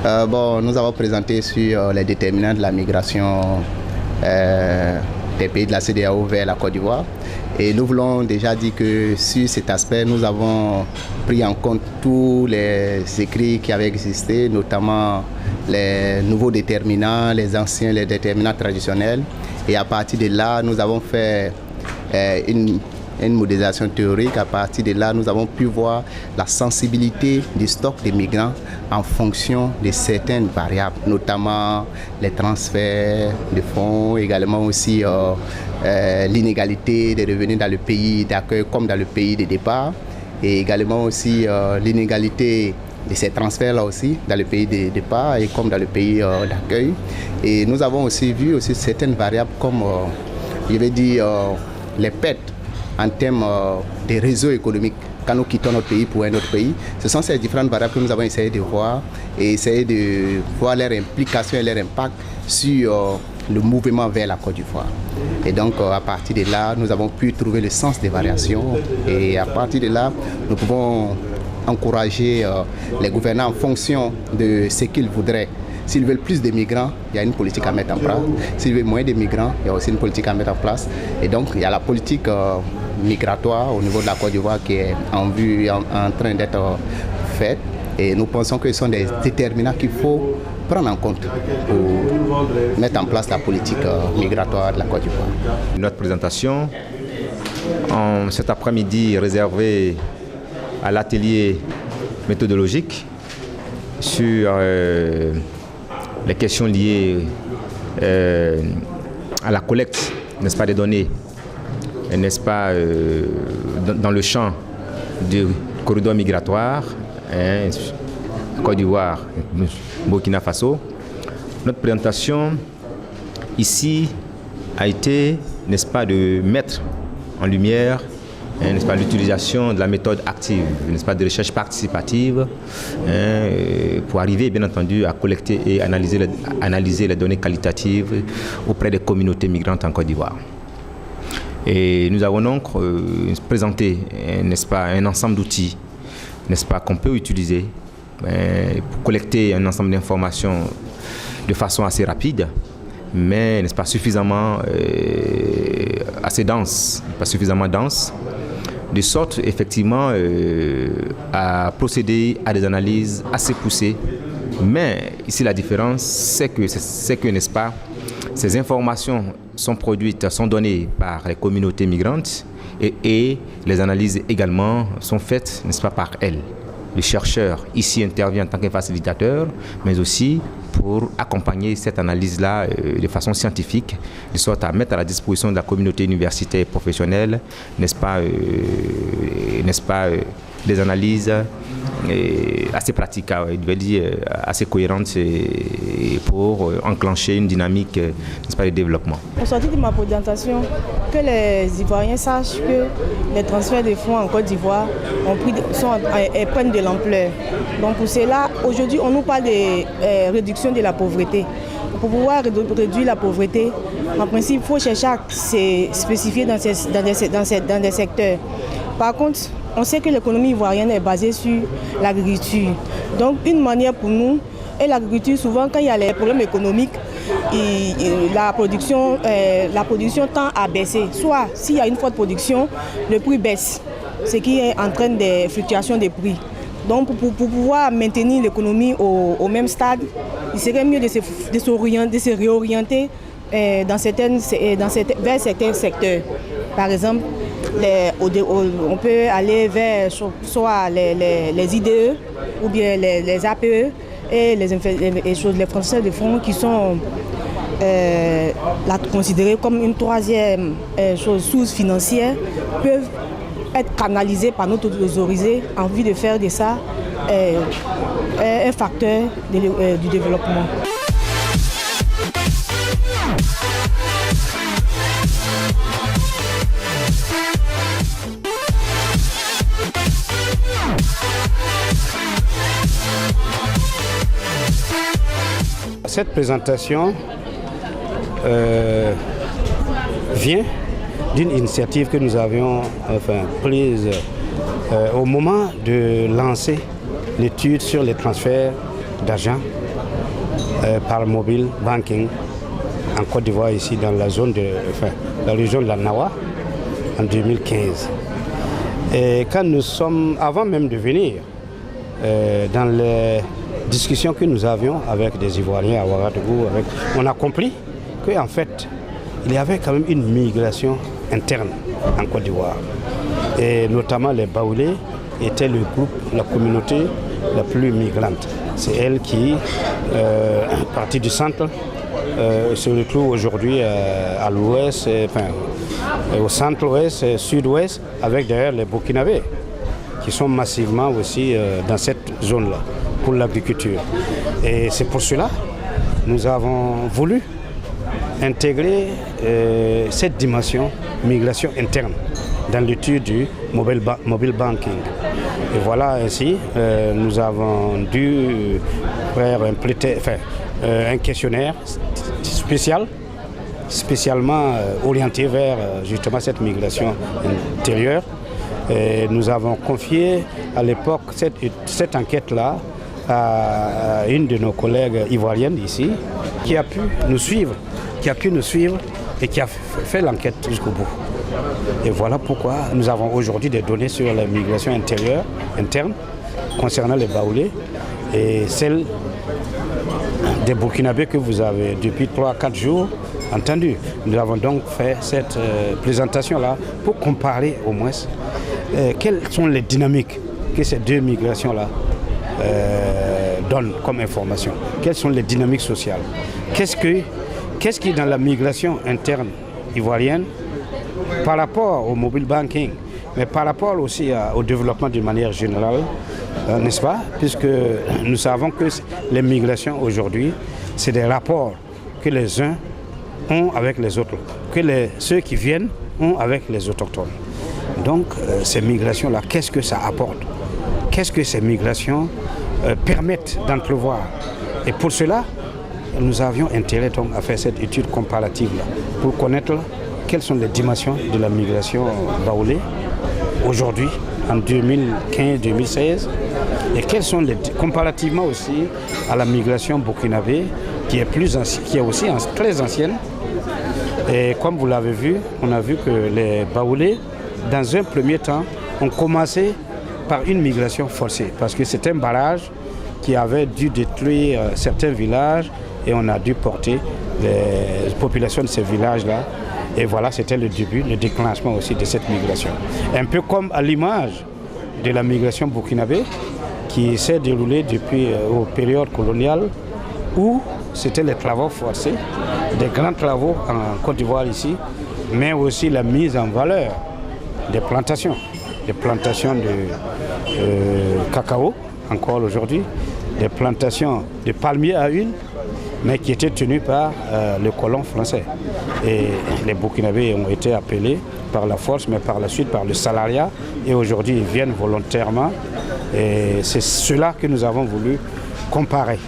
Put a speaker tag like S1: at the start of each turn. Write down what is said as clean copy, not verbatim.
S1: Nous avons présenté sur les déterminants de la migration des pays de la CEDEAO vers la Côte d'Ivoire. Et nous voulons déjà dire que sur cet aspect, nous avons pris en compte tous les écrits qui avaient existé, notamment les nouveaux déterminants, les anciens, les déterminants traditionnels. Et à partir de là, nous avons fait une modélisation théorique. À partir de là, nous avons pu voir la sensibilité du stock des migrants en fonction de certaines variables, notamment les transferts de fonds, également aussi l'inégalité des revenus dans le pays d'accueil comme dans le pays de départ, et également aussi l'inégalité de ces transferts-là aussi dans le pays de départ et comme dans le pays d'accueil. Et nous avons aussi vu aussi certaines variables comme, je vais dire, les pertes en termes des réseaux économiques quand nous quittons notre pays pour un autre pays. Ce sont ces différentes variables que nous avons essayé de voir et essayer de voir leur implication et leur impact sur le mouvement vers la Côte d'Ivoire. Et donc à partir de là, nous avons pu trouver le sens des variations et à partir de là, nous pouvons encourager les gouvernants en fonction de ce qu'ils voudraient. S'ils veulent plus de migrants, il y a une politique à mettre en place. S'ils veulent moins de migrants, il y a aussi une politique à mettre en place. Et donc, il y a la politique migratoire au niveau de la Côte d'Ivoire qui est en train d'être faite. Et nous pensons que ce sont des déterminants qu'il faut prendre en compte pour mettre en place la politique migratoire de la Côte d'Ivoire.
S2: Notre présentation, cet après-midi, réservée à l'atelier méthodologique sur les questions liées à la collecte, n'est-ce pas, des données, n'est-ce pas, dans le champ du corridor migratoire, Côte d'Ivoire, Burkina Faso. Notre présentation ici a été, n'est-ce pas, de mettre en lumière, n'est-ce pas, l'utilisation de la méthode active, n'est-ce pas, de recherche participative, pour arriver, bien entendu, à collecter et analyser les données qualitatives auprès des communautés migrantes en Côte d'Ivoire. Et nous avons donc présenté, n'est-ce pas, un ensemble d'outils, n'est-ce pas, qu'on peut utiliser pour collecter un ensemble d'informations de façon assez rapide, mais n'est-ce pas suffisamment assez dense, pas suffisamment dense, de sorte effectivement à procéder à des analyses assez poussées. Mais ici la différence, c'est que n'est-ce pas, ces informations sont produites, sont données par les communautés migrantes et les analyses également sont faites, n'est-ce pas, par elles. Le chercheur ici intervient en tant que facilitateur, mais aussi pour accompagner cette analyse-là de façon scientifique, de sorte à mettre à la disposition de la communauté universitaire et professionnelle, n'est-ce pas, des analyses assez pratiques, je vais dire, assez cohérentes pour enclencher une dynamique, n'est-ce pas, de développement.
S3: Au sorti de ma présentation, que les Ivoiriens sachent que les transferts de fonds en Côte d'Ivoire prennent de l'ampleur. Donc pour cela, aujourd'hui, on nous parle de réduction de la pauvreté. Pour pouvoir réduire la pauvreté, en principe, il faut chercher à se spécifier dans des secteurs. Par contre, on sait que l'économie ivoirienne est basée sur l'agriculture. Donc une manière pour nous, et l'agriculture, souvent quand il y a les problèmes économiques, la production tend à baisser. Soit s'il y a une forte production, le prix baisse, ce qui entraîne des fluctuations des prix. Donc pour pouvoir maintenir l'économie au même stade, il serait mieux de se réorienter vers certains secteurs. Par exemple, on peut aller vers soit les IDE ou bien les APE et les transferts de fonds qui sont considérés comme une troisième source financière peuvent être canalisés par notre autorisé en vue de faire de ça un facteur du développement.
S4: Cette présentation vient d'une initiative que nous avions prise au moment de lancer l'étude sur les transferts d'argent par mobile banking en Côte d'Ivoire, ici dans la zone la région de la Nawa, en 2015. Et quand nous sommes, avant même de venir, dans les discussions que nous avions avec des Ivoiriens à Ouagadougou, on a compris qu'en fait, il y avait quand même une migration interne en Côte d'Ivoire. Et notamment les Baoulés étaient le groupe, la communauté la plus migrante. C'est elle qui, partie du centre, se retrouve aujourd'hui à l'ouest, au centre-ouest et sud-ouest, avec d'ailleurs les Burkinabés, qui sont massivement aussi dans cette zone-là, pour l'agriculture. Et c'est pour cela que nous avons voulu intégrer cette dimension migration interne dans l'étude du mobile banking. Et voilà ainsi, nous avons dû faire un questionnaire spécialement orienté vers justement cette migration intérieure. Et nous avons confié à l'époque cette enquête-là à une de nos collègues ivoiriennes ici, qui a pu nous suivre et qui a fait l'enquête jusqu'au bout. Et voilà pourquoi nous avons aujourd'hui des données sur la migration interne concernant les Baoulés et celle des Burkinabés que vous avez depuis 3-4 jours entendu. Nous avons donc fait cette présentation-là pour comparer au moins quelles sont les dynamiques que ces deux migrations-là donnent comme information. Quelles sont les dynamiques sociales? Qu'est-ce qui dans la migration interne ivoirienne par rapport au mobile banking, mais par rapport aussi au développement d'une manière générale, n'est-ce pas? Puisque nous savons que les migrations aujourd'hui, c'est des rapports que les uns ont avec les autres, que ceux qui viennent ont avec les autochtones. Donc ces migrations-là, qu'est-ce que ça apporte? Qu'est-ce que ces migrations permettent d'entrevoir? Et pour cela, nous avions intérêt donc à faire cette étude comparative-là, pour connaître quelles sont les dimensions de la migration baoulée aujourd'hui, en 2015-2016, et quelles sont comparativement aussi à la migration burkinabé, qui est aussi très ancienne. Et comme vous l'avez vu, on a vu que les Baoulés, dans un premier temps, ont commencé par une migration forcée, parce que c'est un barrage qui avait dû détruire certains villages et on a dû porter les populations de ces villages-là. Et voilà, c'était le début, le déclenchement aussi de cette migration. Un peu comme à l'image de la migration burkinabé, qui s'est déroulée depuis aux périodes coloniales, où c'était les travaux forcés, des grands travaux en Côte d'Ivoire ici, mais aussi la mise en valeur des plantations de cacao, encore aujourd'hui, des plantations de palmiers à huile, mais qui étaient tenues par le colon français. Et les Burkinabés ont été appelés par la force, mais par la suite par le salariat, et aujourd'hui ils viennent volontairement. Et c'est cela que nous avons voulu comparer.